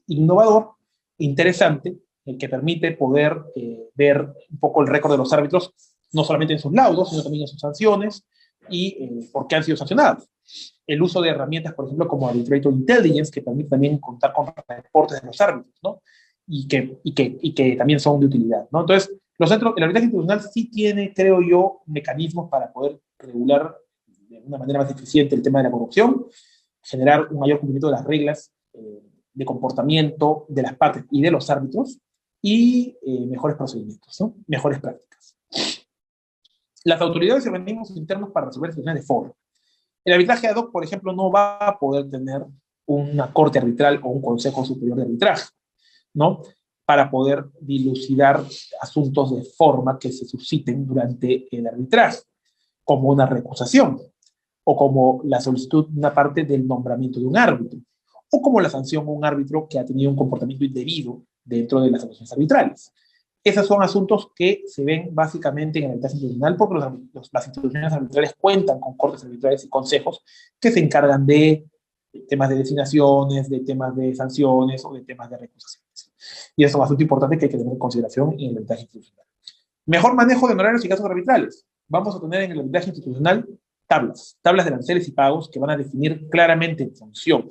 innovador, interesante, que permite poder ver un poco el récord de los árbitros, no solamente en sus laudos, sino también en sus sanciones y por qué han sido sancionados. El uso de herramientas, por ejemplo, como Arbitrator Intelligence, que permite también contar con reportes de los árbitros, ¿no? Y que también son de utilidad, ¿no? Entonces, el arbitraje institucional sí tiene, creo yo, mecanismos para poder regular de una manera más eficiente el tema de la corrupción, generar un mayor cumplimiento de las reglas de comportamiento de las partes y de los árbitros, y mejores procedimientos, ¿no? Mejores prácticas. Las autoridades y organismos internos para resolver situaciones de foro. El arbitraje ad hoc, por ejemplo, no va a poder tener una corte arbitral o un consejo superior de arbitraje, ¿no? Para poder dilucidar asuntos de forma que se susciten durante el arbitraje, como una recusación, o como la solicitud de una parte del nombramiento de un árbitro, o como la sanción a un árbitro que ha tenido un comportamiento indebido dentro de las actuaciones arbitrales. Esos son asuntos que se ven básicamente en el arbitraje institucional, porque las instituciones arbitrales cuentan con cortes arbitrales y consejos que se encargan de temas de designaciones, de temas de sanciones o de temas de recusaciones. Y eso es un asunto importante que hay que tener en consideración en el arbitraje institucional. Mejor manejo de honorarios y gastos arbitrales. Vamos a tener en el arbitraje institucional tablas de aranceles y pagos que van a definir claramente en función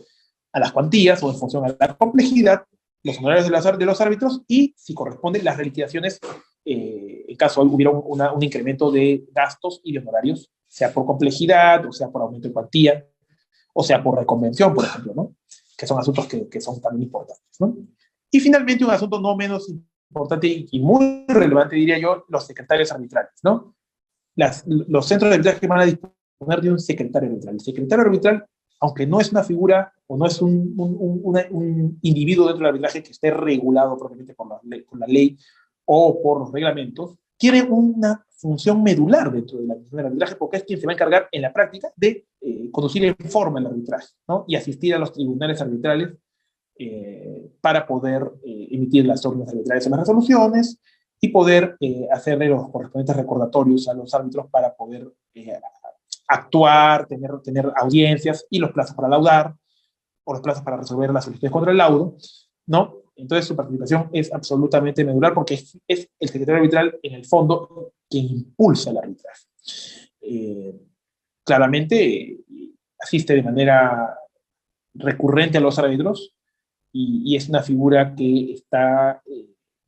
a las cuantías o en función a la complejidad los honorarios de los árbitros y, si corresponden, las reliquidaciones en caso hubiera un incremento de gastos y de honorarios, sea por complejidad, o sea por aumento de cuantía, o sea por reconvención, por ejemplo, ¿no? Que son asuntos que son también importantes, ¿no? Y finalmente, un asunto no menos importante y muy relevante, diría yo, los secretarios arbitrales, ¿no? Los centros de arbitraje van a disponer de un secretario arbitral. El secretario arbitral, aunque no es una figura o no es un individuo dentro del arbitraje que esté regulado propiamente por la ley o por los reglamentos, tiene una función medular dentro de la administración del arbitraje, porque es quien se va a encargar en la práctica de conducir en forma el arbitraje, ¿no? Y asistir a los tribunales arbitrales para poder emitir las órdenes arbitrales en las resoluciones y poder hacerle los correspondientes recordatorios a los árbitros para poder actuar, tener audiencias y los plazos para laudar o los plazos para resolver las solicitudes contra el laudo, ¿no? Entonces su participación es absolutamente medular porque es el secretario arbitral, en el fondo, quien impulsa el arbitraje. Claramente asiste de manera recurrente a los árbitros y es una figura que está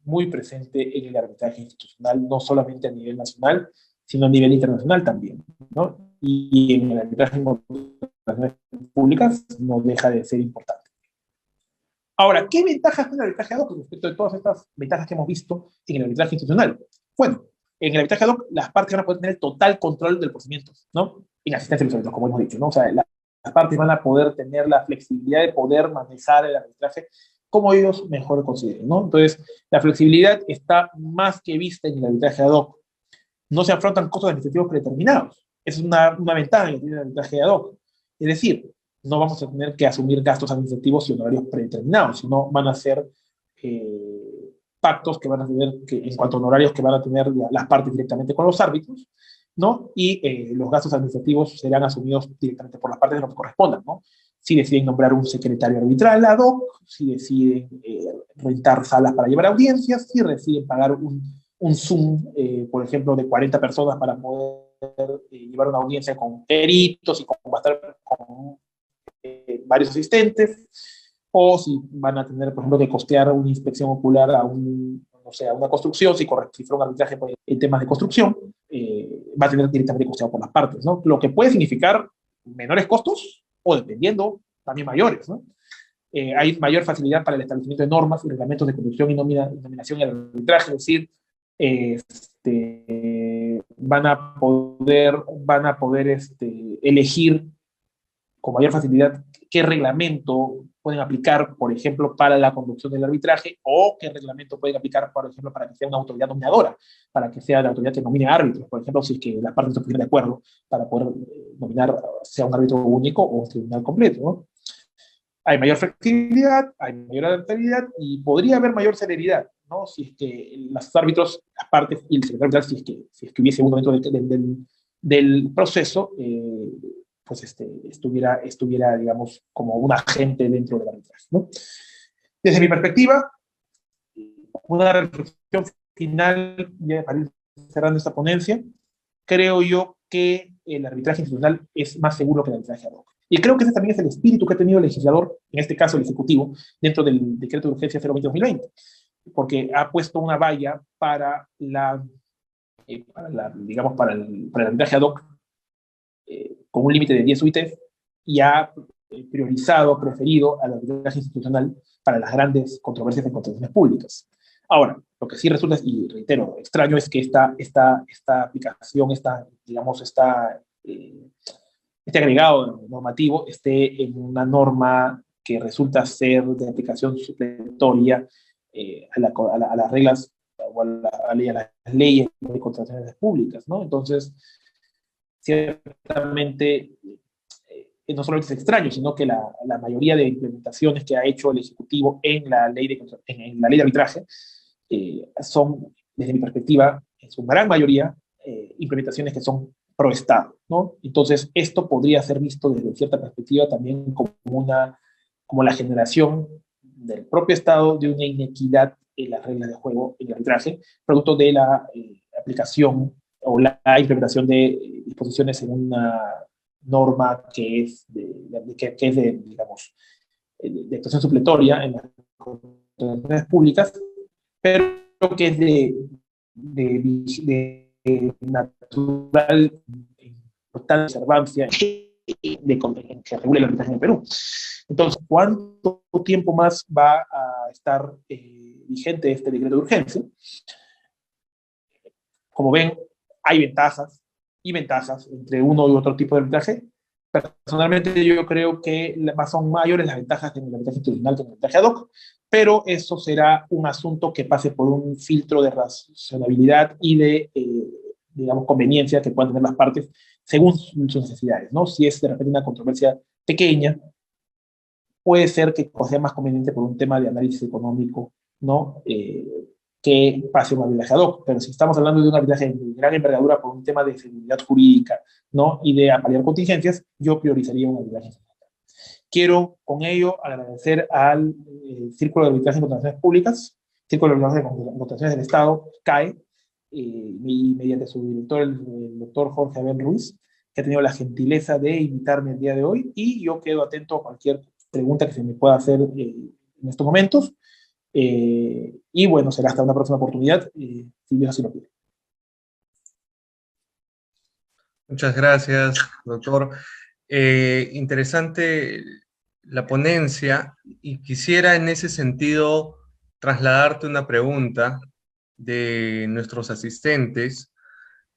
muy presente en el arbitraje institucional, no solamente a nivel nacional, sino a nivel internacional también, ¿no? Y en el arbitraje en organizaciones públicas no deja de ser importante. Ahora, ¿qué ventajas tiene el arbitraje ad hoc respecto de todas estas ventajas que hemos visto en el arbitraje institucional? Bueno, en el arbitraje ad hoc las partes van a poder tener total control del procedimiento, ¿no? En asistencia de los árbitros, como hemos dicho, ¿no? O sea, las partes van a poder tener la flexibilidad de poder manejar el arbitraje como ellos mejor consideren, ¿no? Entonces, la flexibilidad está más que vista en el arbitraje ad hoc. No se afrontan costos administrativos predeterminados. Es una ventaja que tiene el arbitraje ad hoc. Es decir, no vamos a tener que asumir gastos administrativos y honorarios predeterminados, sino van a ser pactos que van a tener, en cuanto a honorarios, que van a tener las partes directamente con los árbitros, ¿no? Y los gastos administrativos serán asumidos directamente por las partes de lo que correspondan, ¿no? Si deciden nombrar un secretario arbitral ad hoc, si deciden rentar salas para llevar audiencias, si deciden pagar un Zoom, por ejemplo, de 40 personas para poder llevar una audiencia con peritos y con varios asistentes, o si van a tener, por ejemplo, que costear una inspección ocular a una construcción, si fuera un arbitraje en temas de construcción, va a tener directamente costeado por las partes, ¿no? Lo que puede significar menores costos o, dependiendo, también mayores, ¿no? Hay mayor facilidad para el establecimiento de normas y reglamentos de conducción y nominación en el arbitraje, es decir, van a poder elegir con mayor facilidad qué reglamento pueden aplicar, por ejemplo, para la conducción del arbitraje, o qué reglamento pueden aplicar, por ejemplo, para que sea una autoridad nominadora, para que sea la autoridad que nomine árbitros, por ejemplo, si es que las partes se ponen de acuerdo para poder nominar, sea un árbitro único o un tribunal completo, ¿no? Hay mayor flexibilidad, hay mayor adaptabilidad y podría haber mayor celeridad, ¿no? Si es que los árbitros, las partes y el secretario arbitral, si es que hubiese uno dentro del proceso, pues estuviera, digamos, como un agente dentro del arbitraje, ¿no? Desde mi perspectiva, una reflexión final, ya para ir cerrando esta ponencia, creo yo que el arbitraje institucional es más seguro que el arbitraje ad hoc. Y creo que ese también es el espíritu que ha tenido el legislador, en este caso el Ejecutivo, dentro del Decreto de Urgencia 020-2020, porque ha puesto una valla para el arbitraje ad hoc con un límite de 10 UITs y ha preferido al arbitraje institucional para las grandes controversias en contrataciones públicas. Ahora, lo que sí resulta, y reitero, extraño es que esta aplicación, este agregado normativo esté en una norma que resulta ser de aplicación supletoria a las reglas o a las leyes de contrataciones públicas, ¿no? Entonces, ciertamente, no solamente es extraño, sino que la mayoría de implementaciones que ha hecho el Ejecutivo en la ley de arbitraje son, desde mi perspectiva, en su gran mayoría, implementaciones que son pro Estado, ¿no? Entonces, esto podría ser visto desde cierta perspectiva también como la generación del propio Estado de una inequidad en las reglas de juego en el arbitraje, producto de la aplicación o la implementación de disposiciones en una norma que es digamos, de actuación supletoria en las contrataciones públicas, pero que es de natural total observancia que regula el arbitraje en el Perú. Entonces, ¿cuánto tiempo más va a estar vigente este decreto de urgencia? Como ven, hay ventajas y ventajas entre uno y otro tipo de arbitraje. Personalmente, yo creo que son mayores las ventajas del arbitraje institucional que el arbitraje ad hoc, pero eso será un asunto que pase por un filtro de razonabilidad y de, digamos, conveniencia que puedan tener las partes según sus necesidades, ¿no? Si es de repente una controversia pequeña, puede ser que sea más conveniente por un tema de análisis económico, ¿no? Que pase un arbitraje ad hoc. Pero si estamos hablando de un arbitraje de gran envergadura por un tema de seguridad jurídica, ¿no? Y de paliar contingencias, yo priorizaría un arbitraje. Quiero con ello agradecer al Círculo de Arbitraje en Contrataciones Públicas, Círculo de Arbitraje en Contrataciones del Estado, CAE, y mediante su director, el doctor Jorge Abel Ruiz, que ha tenido la gentileza de invitarme el día de hoy, y yo quedo atento a cualquier pregunta que se me pueda hacer en estos momentos. Y bueno, será hasta una próxima oportunidad, si Dios así lo quiere. Muchas gracias, doctor. Interesante la ponencia, y quisiera en ese sentido trasladarte una pregunta de nuestros asistentes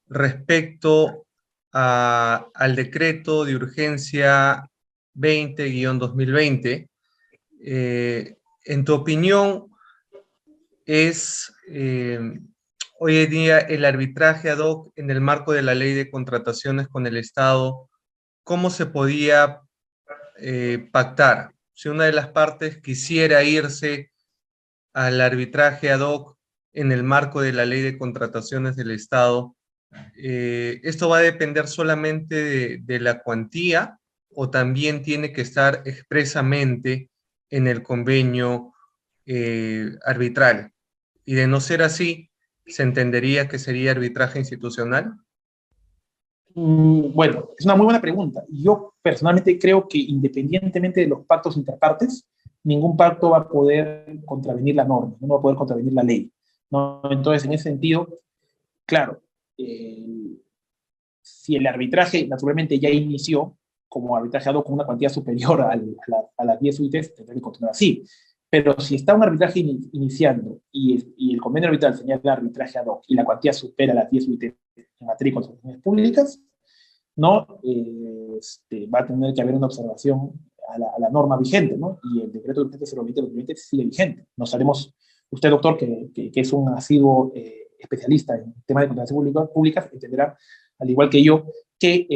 respecto al decreto de urgencia 20-2020. En tu opinión, hoy en día el arbitraje ad hoc en el marco de la ley de contrataciones con el Estado, ¿cómo se podía pactar? Si una de las partes quisiera irse al arbitraje ad hoc en el marco de la ley de contrataciones del Estado, ¿esto va a depender solamente de la cuantía, o también tiene que estar expresamente en el convenio arbitral? Y de no ser así, ¿se entendería que sería arbitraje institucional? Bueno, es una muy buena pregunta. Yo personalmente creo que independientemente de los pactos interpartes, ningún pacto va a poder contravenir la norma, no va a poder contravenir la ley, ¿no? Entonces, en ese sentido, claro, si el arbitraje naturalmente ya inició como arbitraje ad hoc con una cuantía superior a las 10 UITs, tendrá que continuar así. Pero si está un arbitraje iniciando y el convenio arbitral señala arbitraje ad hoc y la cuantía supera las 10 UITs en materia de contrataciones públicas, ¿no? Va a tener que haber una observación a la norma vigente, ¿no? Y el decreto de urgencia 020-2020 sigue vigente. No sabemos, usted, doctor, que es un asiduo especialista en temas de contrataciones públicas, entenderá, al igual que yo, que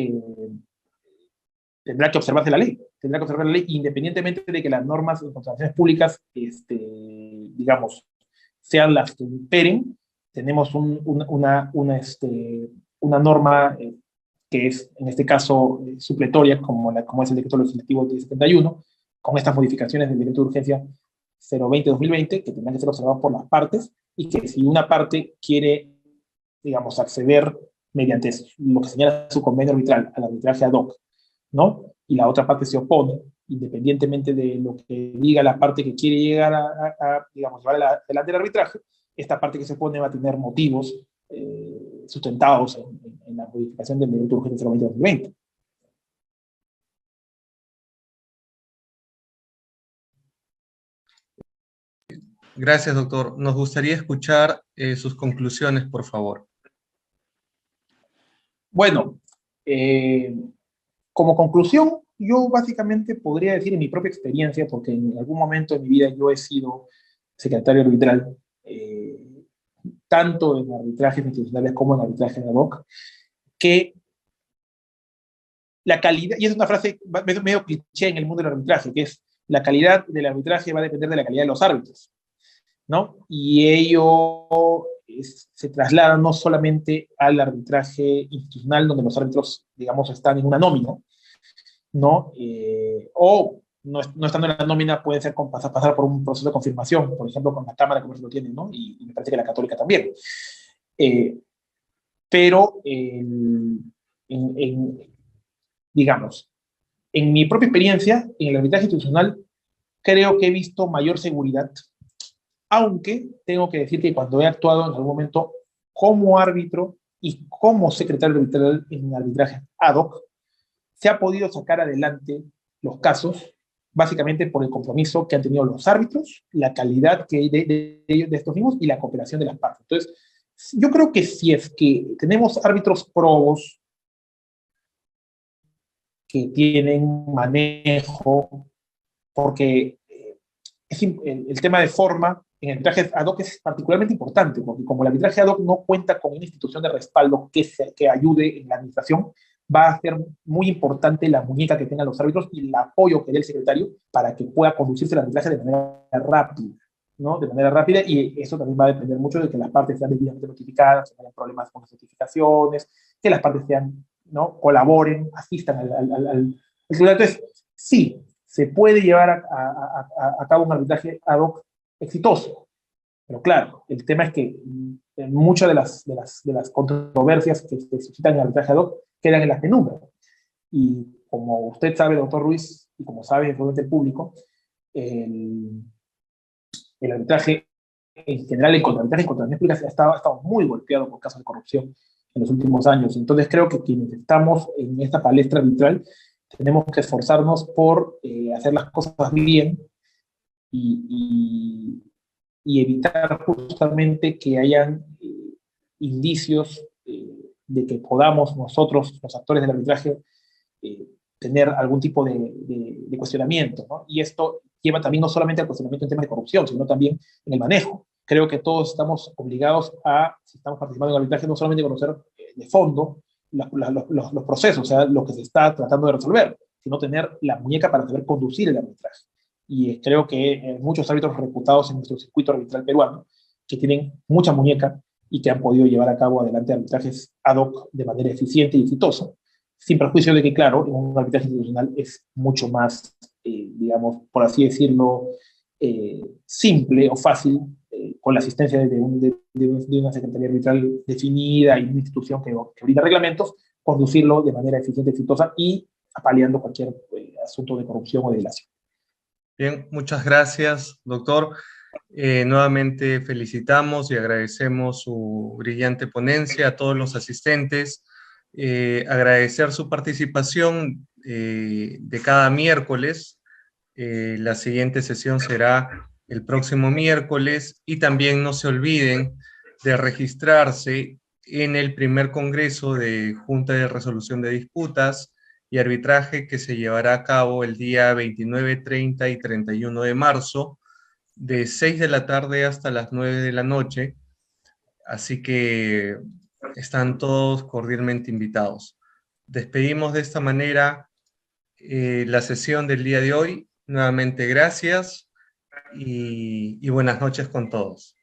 tendrá que observarse la ley. Tendrá que observar la ley independientemente de que las normas de contrataciones públicas, digamos, sean las que imperen. Tenemos una norma que es, en este caso, supletoria, como es el decreto legislativo 1071, con estas modificaciones del decreto de urgencia 020-2020, que tendrán que ser observados por las partes, y que si una parte quiere, digamos, acceder mediante lo que señala su convenio arbitral al arbitraje ad hoc, ¿no? Y la otra parte se opone, independientemente de lo que diga la parte que quiere llegar digamos, llevar adelante el arbitraje, esta parte que se opone va a tener motivos sustentados en la modificación del decreto urgente 020-2020. Gracias, doctor. Nos gustaría escuchar sus conclusiones, por favor. Bueno, como conclusión, yo básicamente podría decir en mi propia experiencia, porque en algún momento de mi vida yo he sido secretario arbitral, tanto en arbitrajes institucionales como en arbitraje ad hoc, que la calidad, y es una frase medio cliché en el mundo del arbitraje, que es la calidad del arbitraje va a depender de la calidad de los árbitros, ¿no? Y ello se traslada no solamente al arbitraje institucional, donde los árbitros, digamos, están en una nómina, ¿no? O no estando en la nómina pueden pasar por un proceso de confirmación, por ejemplo, con la Cámara de Comercio lo tienen, ¿no? Y me parece que la Católica también. Pero, digamos, en mi propia experiencia, en el arbitraje institucional, creo que he visto mayor seguridad, aunque tengo que decir que cuando he actuado en algún momento como árbitro y como secretario arbitral en arbitraje ad hoc, se ha podido sacar adelante los casos básicamente por el compromiso que han tenido los árbitros, la calidad que de estos mismos y la cooperación de las partes. Entonces, yo creo que si es que tenemos árbitros probos que tienen manejo, porque el tema de forma en el arbitraje ad hoc es particularmente importante, porque como el arbitraje ad hoc no cuenta con una institución de respaldo que ayude en la administración, va a ser muy importante la muñeca que tengan los árbitros y el apoyo que dé el secretario para que pueda conducirse el arbitraje de manera rápida, ¿no? De manera rápida, y eso también va a depender mucho de que las partes sean debidamente notificadas, que no haya problemas con las notificaciones, que las partes sean, ¿no? Colaboren, asistan al tribunal. Entonces, sí, se puede llevar a cabo un arbitraje ad hoc exitoso, pero claro, el tema es que muchas de las controversias que se suscitan en el arbitraje ad hoc quedan en las penumbras. Y como usted sabe, doctor Ruiz, y como sabe el público, el, el arbitraje en general, el contraarbitraje en contrataciones públicas ha estado muy golpeado por casos de corrupción en los últimos años. Entonces creo que quienes estamos en esta palestra arbitral tenemos que esforzarnos por hacer las cosas bien y, y evitar justamente que hayan indicios de que podamos nosotros, los actores del arbitraje, tener algún tipo de cuestionamiento, ¿no? Y esto lleva también no solamente al cuestionamiento en temas de corrupción, sino también en el manejo. Creo que todos estamos obligados a, si estamos participando en el arbitraje, no solamente conocer de fondo los procesos, o sea, lo que se está tratando de resolver, sino tener la muñeca para saber conducir el arbitraje. Y creo que muchos árbitros reputados en nuestro circuito arbitral peruano, que tienen mucha muñeca y que han podido llevar a cabo adelante arbitrajes ad hoc de manera eficiente y exitosa, sin perjuicio de que, claro, en un arbitraje institucional es mucho más, digamos, por así decirlo, simple o fácil, con la asistencia de una secretaría arbitral definida y una institución que brinda reglamentos, conducirlo de manera eficiente, exitosa y apaleando cualquier asunto de corrupción o de delación. Bien, muchas gracias, doctor. Nuevamente felicitamos y agradecemos su brillante ponencia a todos los asistentes. Agradecer su participación de cada miércoles. La siguiente sesión será el próximo miércoles y también no se olviden de registrarse en el primer congreso de Junta de Resolución de Disputas y Arbitraje que se llevará a cabo el día 29, 30 y 31 de marzo, de 6 de la tarde hasta las 9 de la noche. Así que están todos cordialmente invitados. Despedimos de esta manera la sesión del día de hoy. Nuevamente gracias y buenas noches con todos.